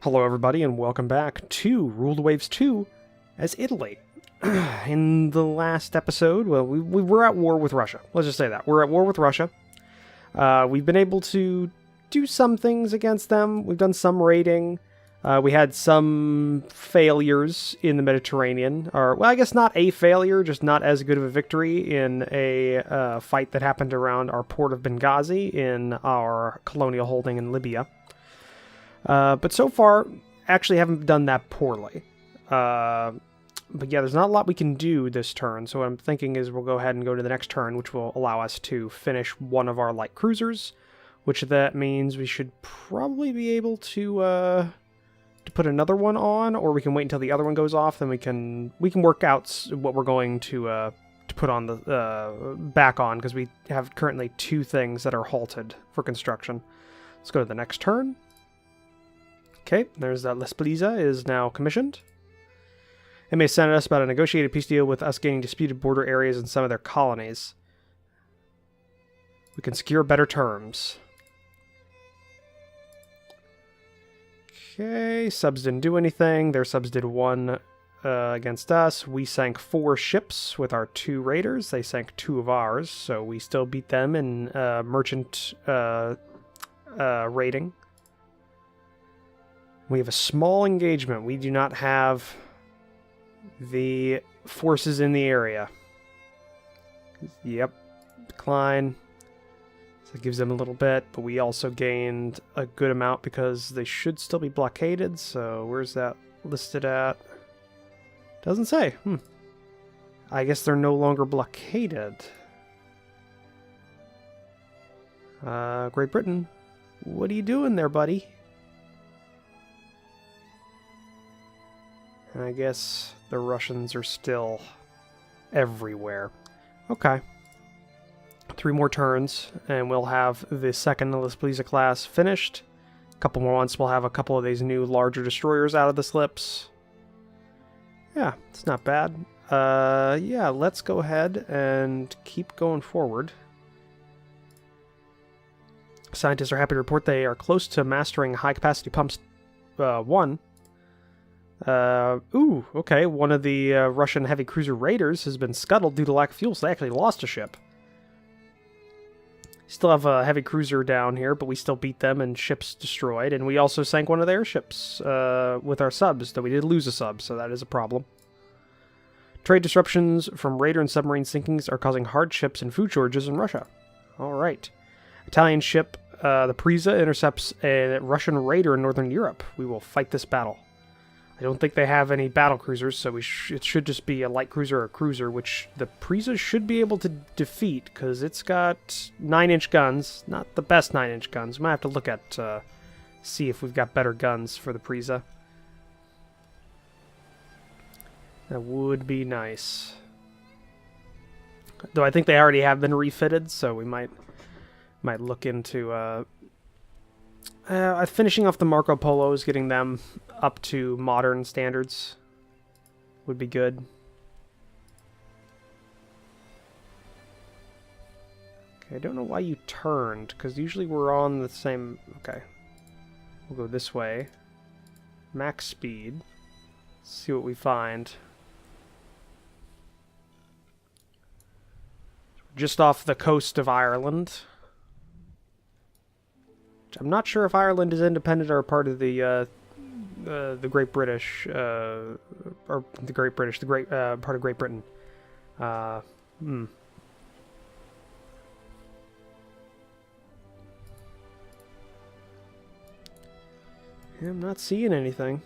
Hello everybody and welcome back to Rule the Waves 2 as Italy. In the last episode, well, we were at war with Russia. Let's just say that. We're at war with Russia. We've been able to do some things against them. We've done some raiding. We had some failures in the Mediterranean. Or, well, I guess not a failure, just not as good of a victory in a fight that happened around our port of Benghazi in our colonial holding in Libya. But so far, actually haven't done that poorly. But yeah, there's not a lot we can do this turn, so what I'm thinking is we'll go ahead and go to the next turn, which will allow us to finish one of our light cruisers, which that means we should probably be able to put another one on, or we can wait until the other one goes off, then we can work out what we're going to put on the back on, because we have currently two things that are halted for construction. Let's go to the next turn. Okay, there's that L'Esplisa is now commissioned. It may send us about a negotiated peace deal with us gaining disputed border areas in some of their colonies. We can secure better terms. Okay, subs didn't do anything. Their subs did one against us. We sank 4 ships with our 2 raiders. They sank 2 of ours, so we still beat them in merchant raiding. We have a small engagement. We do not have the forces in the area. Yep. Decline. So it gives them a little bit, but we also gained a good amount because they should still be blockaded. So where's that listed at? Doesn't say. I guess they're no longer blockaded. Great Britain. What are you doing there, buddy? I guess the Russians are still everywhere. Okay. 3 more turns, and we'll have the second L'Esplisa class finished. A couple more months, we'll have a couple of these new larger destroyers out of the slips. Yeah, it's not bad. Yeah, let's go ahead and keep going forward. Scientists are happy to report they are close to mastering high-capacity pumps 1. Okay, one of the Russian heavy cruiser raiders has been scuttled due to lack of fuel, so they actually lost a ship. Still have a heavy cruiser down here, but we still beat them and ships destroyed, and we also sank one of their ships with our subs, though we did lose a sub, so that is a problem. Trade disruptions from raider and submarine sinkings are causing hardships and food shortages in Russia. Alright. Italian ship, the Prisa, intercepts a Russian raider in northern Europe. We will fight this battle. I don't think they have any battle cruisers, so it should just be a light cruiser or a cruiser, which the Prisa should be able to defeat, because it's got 9-inch guns. Not the best 9-inch guns. We might have to look at, see if we've got better guns for the Prisa. That would be nice. Though I think they already have been refitted, so we might look into, finishing off the Marco Polos, getting them up to modern standards would be good. Okay, I don't know why you turned, because usually we're on the same... Okay. We'll go this way. Max speed. See what we find. Just off the coast of Ireland. I'm not sure if Ireland is independent or part of the Great British, or the Great British, the Great part of Great Britain. I'm not seeing anything.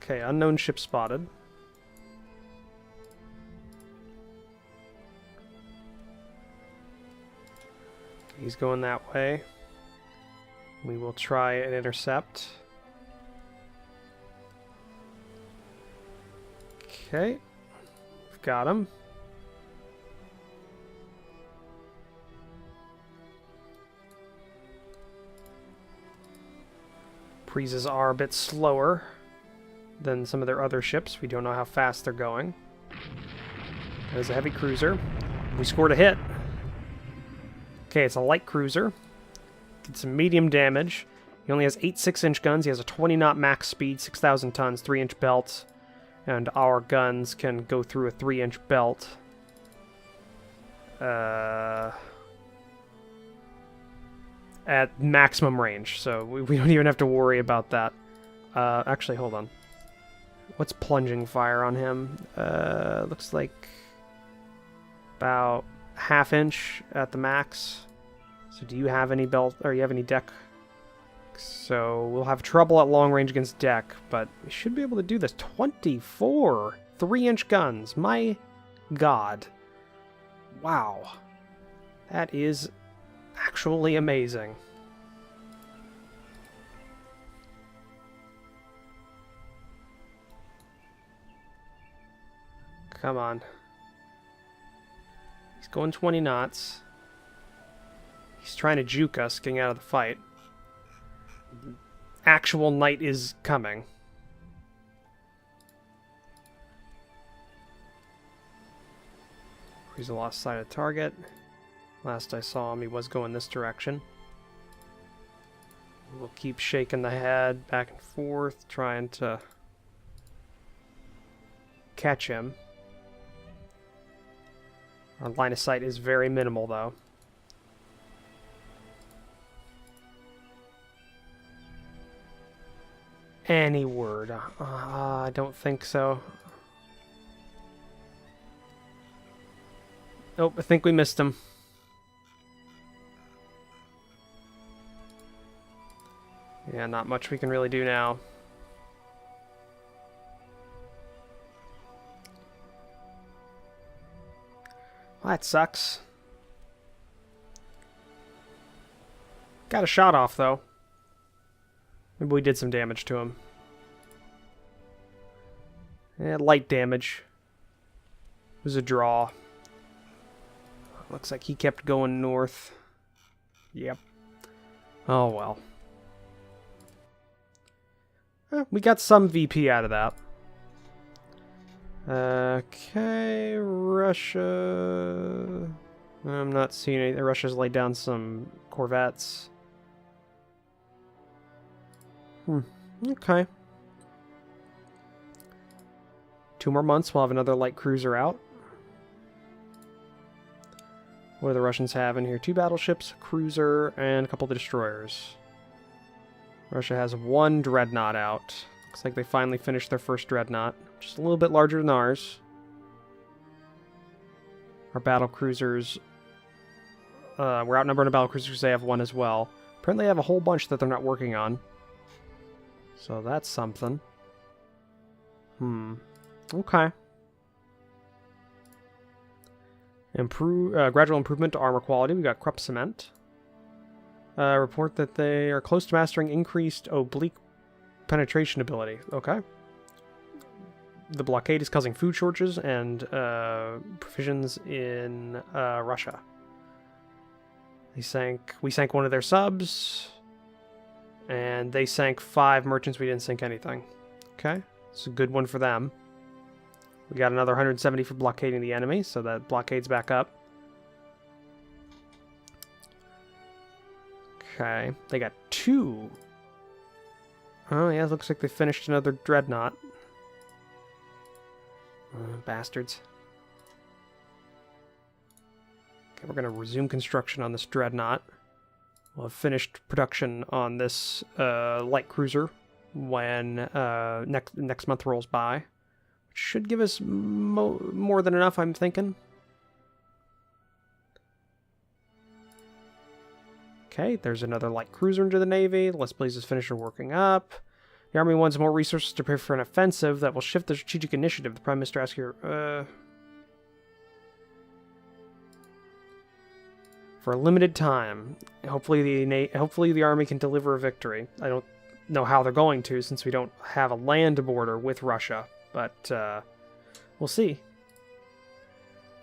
Okay, unknown ship spotted. He's going that way. We will try and intercept. Okay. We've got him. Prisas are a bit slower than some of their other ships. We don't know how fast they're going. There's a heavy cruiser. We scored a hit. Okay, it's a light cruiser. It's some medium damage. He only has 8 6-inch guns. He has a 20-knot max speed, 6,000 tons, 3-inch belt. And our guns can go through a 3-inch belt. At maximum range, so we don't even have to worry about that. Actually, hold on. What's plunging fire on him? Looks like about half-inch at the max. So do you have any belt, or you have any deck? So we'll have trouble at long range against deck, but we should be able to do this. 24 3-inch guns. My God. Wow. That is actually amazing. Come on. He's going 20 knots. He's trying to juke us getting out of the fight. Actual night is coming. He's lost sight of target. Last I saw him, he was going this direction. We'll keep shaking the head back and forth, trying to catch him. Our line of sight is very minimal, though. Any word? I don't think so. Nope, I think we missed him. Yeah, not much we can really do now. Well, that sucks. Got a shot off, though. Maybe we did some damage to him. Yeah, light damage. It was a draw. Looks like he kept going north. Yep. Oh, well. We got some VP out of that. Okay, Russia... I'm not seeing anything. Russia's laid down some corvettes. Okay. 2 more months, we'll have another light cruiser out. What do the Russians have in here? 2 battleships, a cruiser, and a couple of destroyers. Russia has 1 dreadnought out. Looks like they finally finished their first dreadnought. Just a little bit larger than ours. Our battle cruisers... we're outnumbered in battle cruisers, they have 1 as well. Apparently they have a whole bunch that they're not working on. So that's something. Okay. Gradual improvement to armor quality. We got Krupp Cement. Report that they are close to mastering increased oblique penetration ability. Okay. The blockade is causing food shortages and provisions in Russia. We sank 1 of their subs. And they sank 5 merchants. We didn't sink anything. Okay. It's a good one for them. We got another 170 for blockading the enemy, so that blockade's back up. Okay. They got 2. Oh, yeah, it looks like they finished another dreadnought. Bastards. Okay, we're going to resume construction on this dreadnought. We'll have finished production on this light cruiser when next month rolls by. Which should give us more than enough, I'm thinking. Okay, there's another light cruiser into the Navy. Let's please just finish working up. The Army wants more resources to prepare for an offensive that will shift the strategic initiative. The Prime Minister asks here... for a limited time. Hopefully the Army can deliver a victory. I don't know how they're going to, since we don't have a land border with Russia. But, we'll see.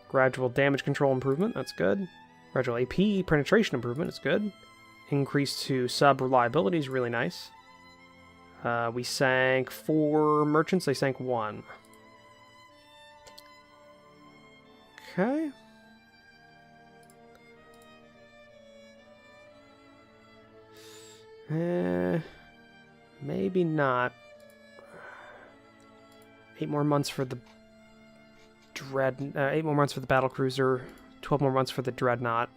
Gradual damage control improvement, that's good. Gradual AP penetration improvement, it's good. Increase to sub reliability is really nice. We sank 4 merchants, they sank 1. Okay. Maybe not. 8 more months for the 8 more months for the battlecruiser. 12 more months for the dreadnought.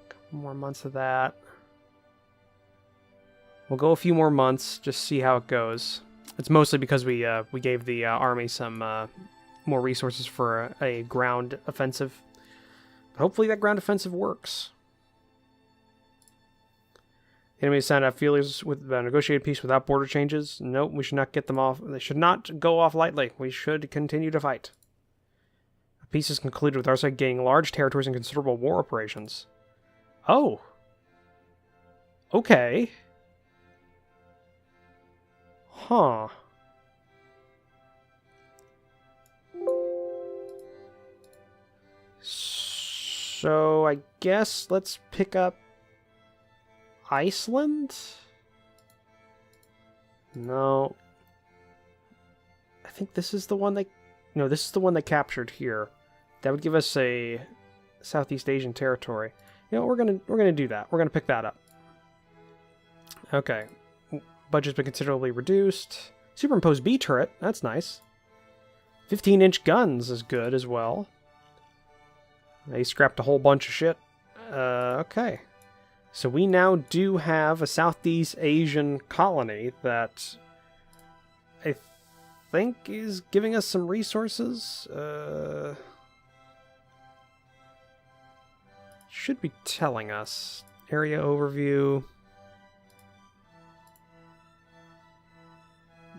Couple more months of that. We'll go a few more months, just see how it goes. It's mostly because we gave the army some more resources for a ground offensive. Hopefully that ground offensive works. Enemy signed up feelers with negotiated peace without border changes. Nope, we should not get them off. They should not go off lightly. We should continue to fight. A peace is concluded with our side gaining large territories and considerable war operations. Oh. Okay. Huh. So I guess let's pick up Iceland? No. I think this is the one they... No, this is the one they captured here. That would give us a Southeast Asian territory. You know, we're gonna do that. We're gonna pick that up. Okay. Budget's been considerably reduced. Superimposed B turret. That's nice. 15-inch guns is good as well. They scrapped a whole bunch of shit. Okay. So we now do have a Southeast Asian colony that I think is giving us some resources. Should be telling us. Area overview.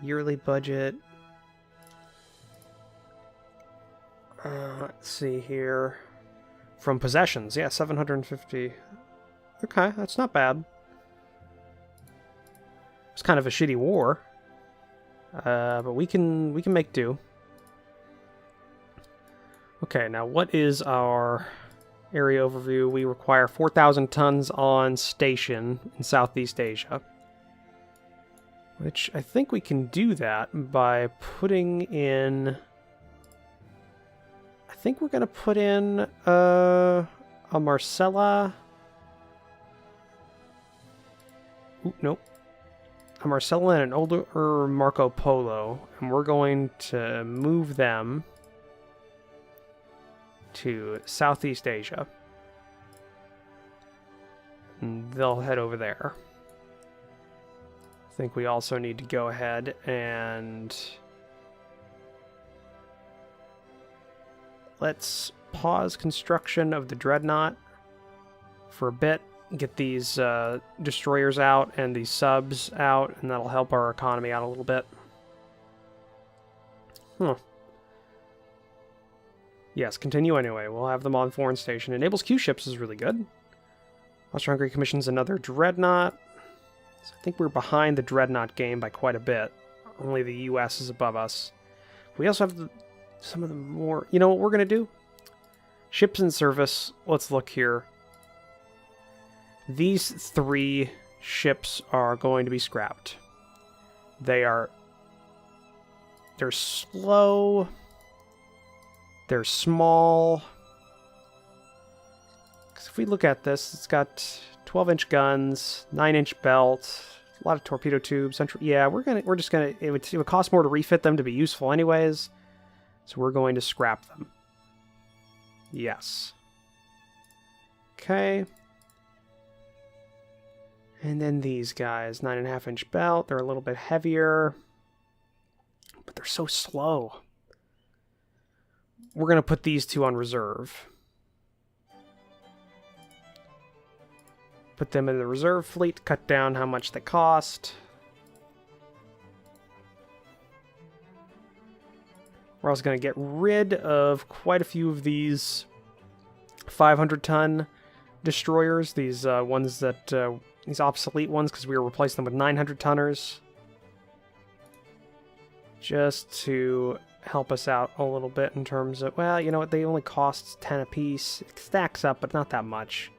Yearly budget. Let's see here. From possessions, yeah, 750. Okay, that's not bad. It's kind of a shitty war, but we can make do. Okay, now what is our area overview? We require 4,000 tons on station in Southeast Asia, which I think we can do that by putting in. I think we're gonna put in a Marcella. Ooh, nope. A Marcella and an older Marco Polo, and we're going to move them to Southeast Asia. And they'll head over there. I think we also need to go ahead and let's pause construction of the dreadnought for a bit. Get these destroyers out and these subs out, and that'll help our economy out a little bit. Huh. Yes, continue anyway. We'll have them on foreign station. Enables Q ships is really good. Austro-Hungary commissions another dreadnought. So I think we're behind the dreadnought game by quite a bit. Only the US is above us. We also have some of the more... You know what we're going to do? Ships in service. Let's look here. These 3 ships are going to be scrapped. They're slow. They're small. Because if we look at this, it's got 12-inch guns, 9-inch belt, a lot of torpedo tubes. Yeah, we're just gonna. It would cost more to refit them to be useful, anyways. So we're going to scrap them. Yes. Okay. And then these guys, 9.5-inch belt. They're a little bit heavier, but they're so slow. We're going to put these 2 on reserve. Put them in the reserve fleet, cut down how much they cost. We're also going to get rid of quite a few of these 500-ton destroyers. These ones that... These obsolete ones, because we were replacing them with 900-tonners. Just to help us out a little bit in terms of, well, you know what, they only cost 10 apiece. It stacks up, but not that much.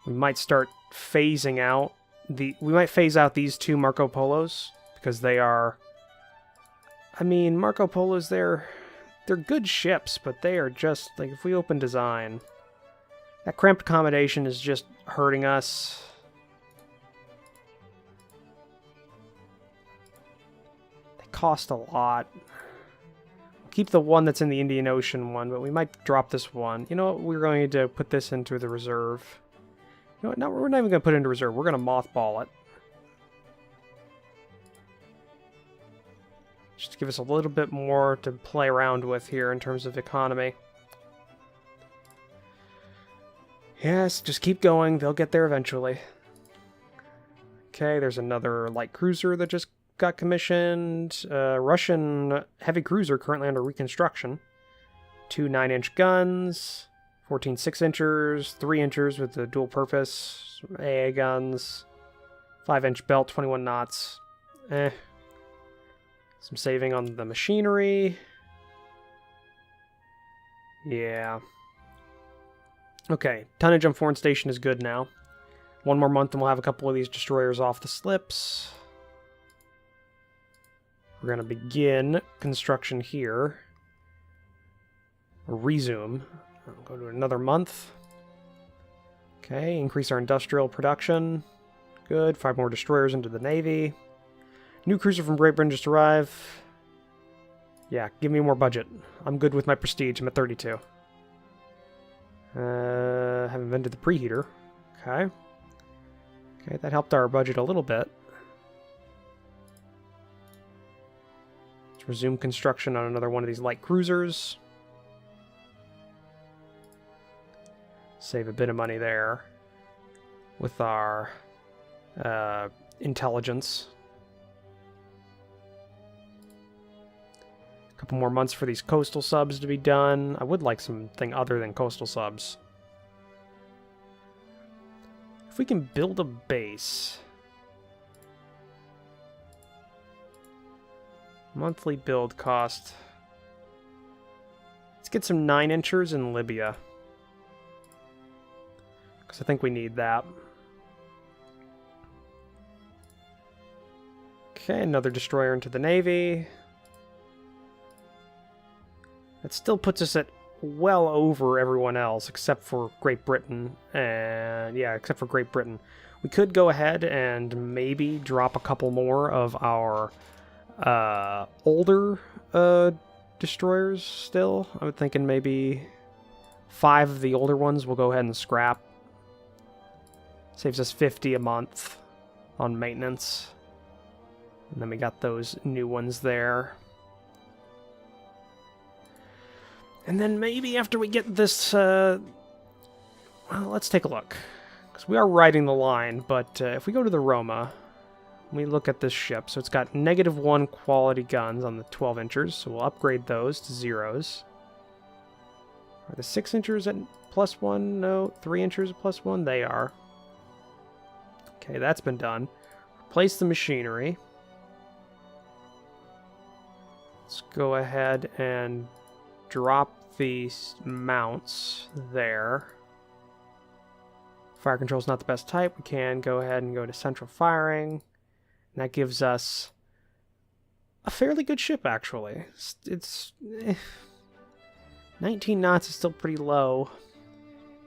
We might start phasing out we might phase out these 2 Marco Polos, because they are... I mean, Marco Polos, they're good ships, but they are just, like, if we open design... That cramped accommodation is just hurting us. They cost a lot. We'll keep the one that's in the Indian Ocean one, but we might drop this one. You know what? We're going to put this into the reserve. You know what? No, we're not even going to put it into reserve. We're going to mothball it. Just to give us a little bit more to play around with here in terms of economy. Yes, just keep going. They'll get there eventually. Okay, there's another light cruiser that just got commissioned. Russian heavy cruiser currently under reconstruction. 2 9-inch guns. 14 6-inchers. 3-inchers with the dual purpose. AA guns. 5-inch belt, 21 knots. Some saving on the machinery. Yeah. Okay, tonnage on foreign station is good now. 1 more month and we'll have a couple of these destroyers off the slips. We're going to begin construction here. Resume. I'll go to another month. Okay, increase our industrial production. Good, 5 more destroyers into the Navy. New cruiser from Great Britain just arrived. Yeah, give me more budget. I'm good with my prestige. I'm at 32. Haven't invented the preheater. Okay. Okay, that helped our budget a little bit. Let's resume construction on another one of these light cruisers. Save a bit of money there with our intelligence. A couple more months for these coastal subs to be done. I would like something other than coastal subs. If we can build a base. Monthly build cost. Let's get some 9-inchers in Libya. Because I think we need that. Okay, another destroyer into the Navy. That still puts us at well over everyone else, except for Great Britain. And yeah, except for Great Britain. We could go ahead and maybe drop a couple more of our older destroyers still. I'm thinking maybe 5 of the older ones we'll go ahead and scrap. Saves us 50 a month on maintenance. And then we got those new ones there. And then maybe after we get this, well, let's take a look. Because we are riding the line, but if we go to the Roma, we look at this ship. So it's got -1 quality guns on the 12-inchers, so we'll upgrade those to 0s. Are the 6-inchers at +1? No. 3-inchers at +1? They are. Okay, that's been done. Replace the machinery. Let's go ahead and drop the mounts there. Fire control is not the best type. We can go ahead and go to central firing. And that gives us a fairly good ship, actually. It's 19 knots is still pretty low.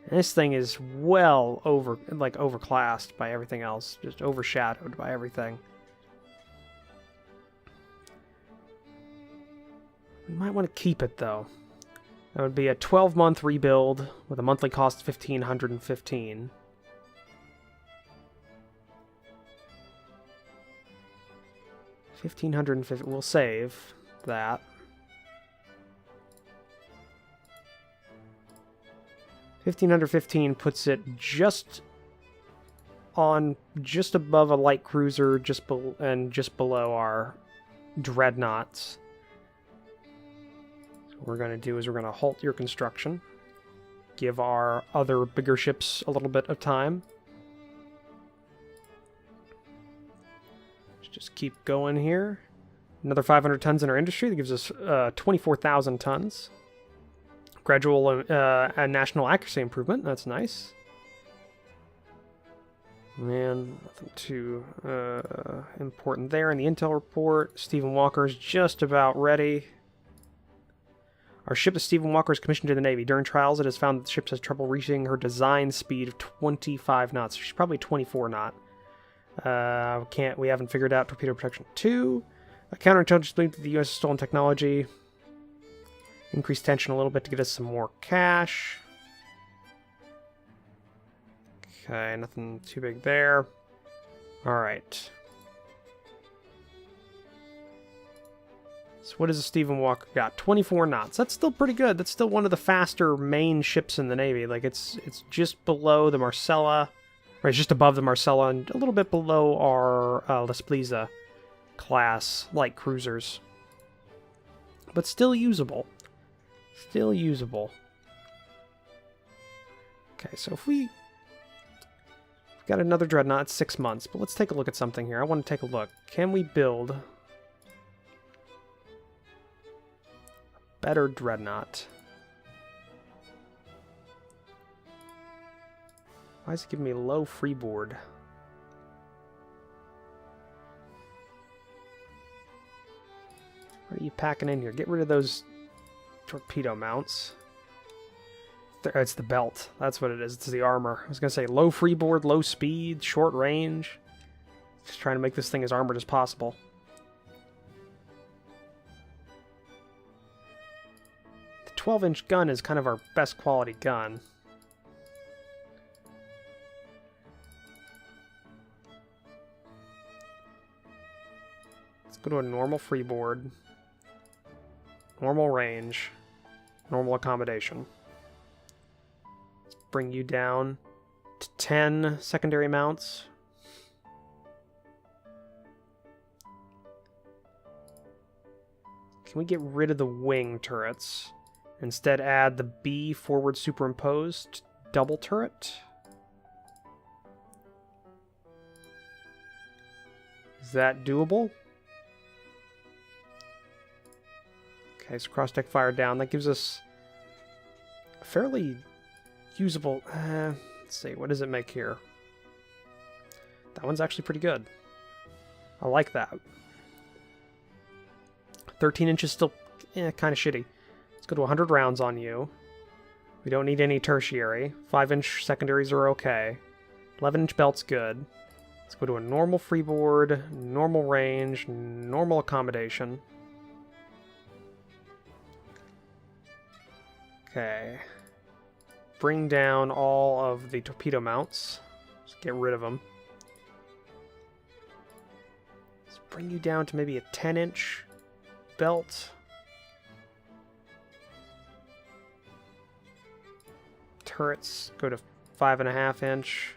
And this thing is well overclassed by everything else. Just overshadowed by everything. We might want to keep it, though. That would be a 12-month rebuild with a monthly cost of 1,515. $1,550. We'll save that. 1,515 puts it just above a light cruiser, just below our dreadnoughts. So what we're going to do is we're going to halt your construction, give our other bigger ships a little bit of time. Just keep going here. Another 500 tons in our industry. That gives us 24,000 tons. Gradual national accuracy improvement. That's nice. Man, nothing too important there. In the intel report, Stephen Walker is just about ready. Our ship is Stephen Walker is commissioned to the Navy. During trials, it has found that the ship has trouble reaching her design speed of 25 knots. She's probably 24 knot. We haven't figured out torpedo protection 2. A counterintelligence linked to the U.S. stolen technology. Increase tension a little bit to get us some more cash. Okay, nothing too big there. Alright. So what does a Stephen Walker got? 24 knots. That's still pretty good. That's still one of the faster main ships in the Navy. Like, it's just below the Marcella. Right, it's just above the Marcella and a little bit below our Lespliza class light cruisers. But still usable. Still usable. Okay, so if we've got another dreadnought, it's 6 months, but let's take a look at something here. I want to take a look. Can we build a better dreadnought? Why is it giving me low freeboard? What are you packing in here? Get rid of those torpedo mounts. It's the belt. That's what it is. It's the armor. I was going to say low freeboard, low speed, short range. Just trying to make this thing as armored as possible. The 12-inch gun is kind of our best quality gun. Let's go to a normal freeboard. Normal range. Normal accommodation. Bring you down to 10 secondary mounts. Can we get rid of the wing turrets? Instead add the B forward superimposed double turret? Is that doable? Okay, so cross deck fire down. That gives us a fairly usable. Let's see, what does it make here? That one's actually pretty good. I like that. 13 inches still kind of shitty. Let's go to 100 rounds on you. We don't need any tertiary. 5-inch secondaries are okay. 11-inch belt's good. Let's go to a normal freeboard, normal range, normal accommodation. Okay. Bring down all of the torpedo mounts. Just get rid of them. Let's bring you down to maybe a 10-inch belt. Turrets go to 5.5-inch.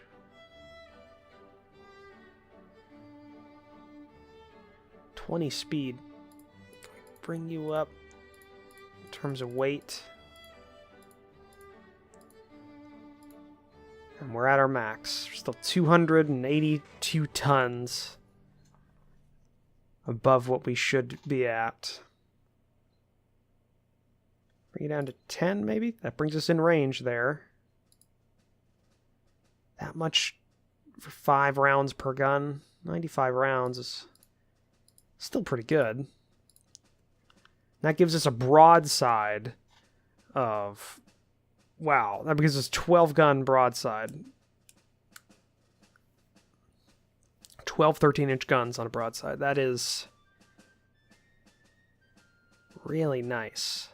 Speed. Bring you up in terms of weight. And we're at our max. We're still 282 tons above what we should be at. Bring it down to 10, maybe? That brings us in range there. That much for 5 rounds per gun. 95 rounds is still pretty good. That gives us a broadside of... Wow, that gives us 12-gun broadside. 12 13-inch guns on a broadside. That is really nice.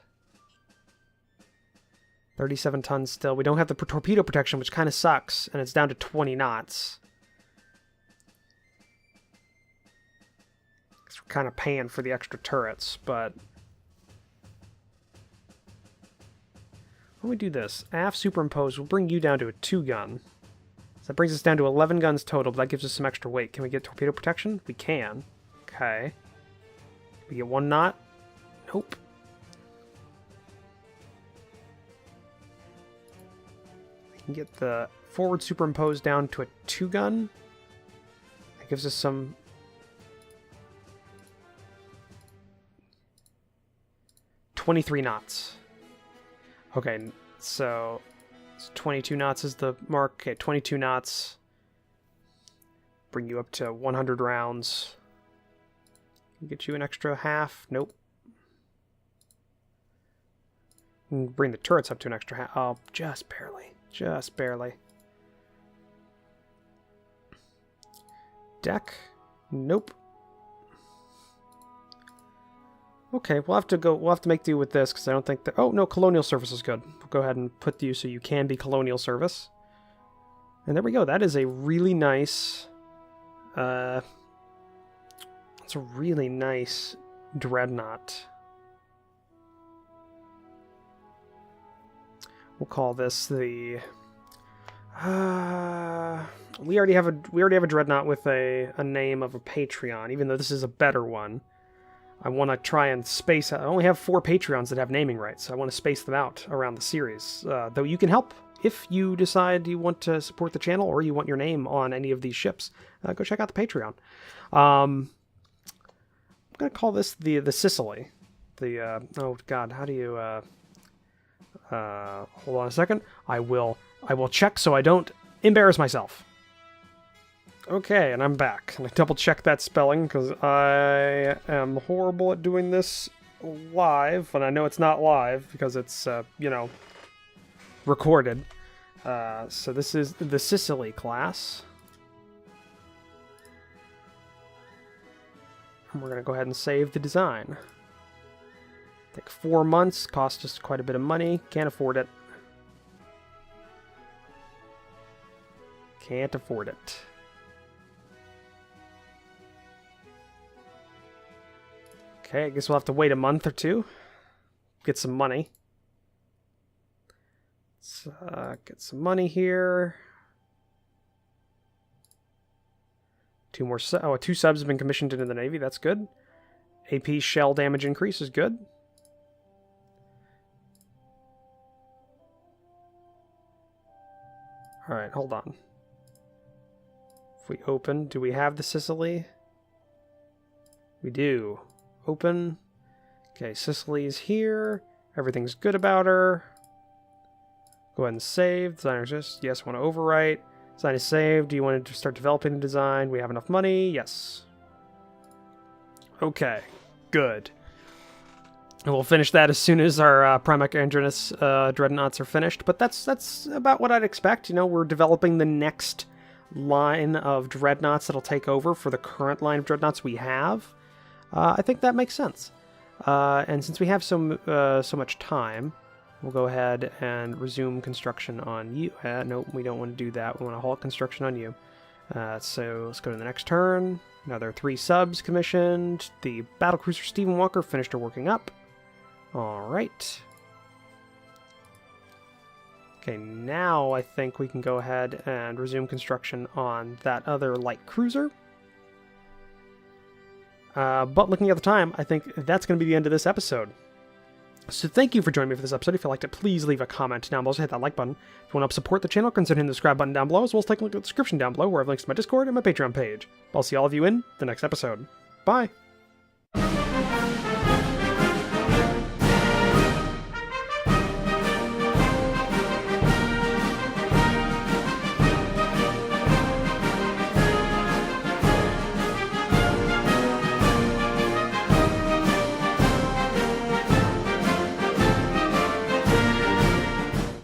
37 tons still. We don't have the torpedo protection, which kind of sucks, and it's down to 20 knots. We're kind of paying for the extra turrets, but... When we do this, aft superimpose will bring you down to a 2-gun. So that brings us down to 11 guns total, but that gives us some extra weight. Can we get torpedo protection? We can. Okay. We get 1 knot? Nope. We can get the forward superimpose down to a 2-gun. That gives us some... 23 knots. Okay, so 22 knots is the mark. Okay, 22 knots. Bring you up to 100 rounds. Get you an extra half. Nope. And bring the turrets up to an extra half. Oh, just barely. Just barely. Deck? Nope. Okay, we'll have to make do with this, because I don't think that... Oh, no, colonial service is good. We'll go ahead and put you so you can be colonial service. And there we go. That is a really nice... That's a really nice dreadnought. We'll call this the... we already have a dreadnought with a name of a Patreon, even though this is a better one. I want to try and space... I only have 4 Patreons that have naming rights, so I want to space them out around the series. Though you can help if you decide you want to support the channel or you want your name on any of these ships. Go check out the Patreon. I'm going to call this the Sicily. Oh, God, how do you... hold on a second. I will check so I don't embarrass myself. Okay, and I'm back. And I double-checked that spelling, because I am horrible at doing this live, and I know it's not live, because it's, you know, recorded. So this is the Sicily class. And we're going to go ahead and save the design. Take 4 months, cost us quite a bit of money, can't afford it. Can't afford it. Okay, I guess we'll have to wait a month or two. Get some money. Let's get some money here. 2 more 2 subs have been commissioned into the Navy, that's good. AP shell damage increase is good. Alright, hold on. If we open, do we have the Sicily? We do. Open. Okay, Sicily's here. Everything's good about her. Go ahead and save. Designer just, yes, want to overwrite. Design is saved. Do you want to start developing the design? We have enough money? Yes. Okay, good. And we'll finish that as soon as our Primac Andronus dreadnoughts are finished. But that's about what I'd expect. You know, we're developing the next line of dreadnoughts that'll take over for the current line of dreadnoughts we have. I think that makes sense. And since we have so much time, we'll go ahead and resume construction on you. Nope, we don't want to do that. We want to halt construction on you. So let's go to the next turn. Another 3 subs commissioned. The battlecruiser Stephen Walker finished her working up. Alright. Okay, now I think we can go ahead and resume construction on that other light cruiser. But looking at the time, I think that's going to be the end of this episode. So thank you for joining me for this episode. If you liked it, please leave a comment down below. Also hit that like button. If you want to help support the channel, consider hitting the subscribe button down below, as well as take a look at the description down below, where I have links to my Discord and my Patreon page. I'll see all of you in the next episode. Bye!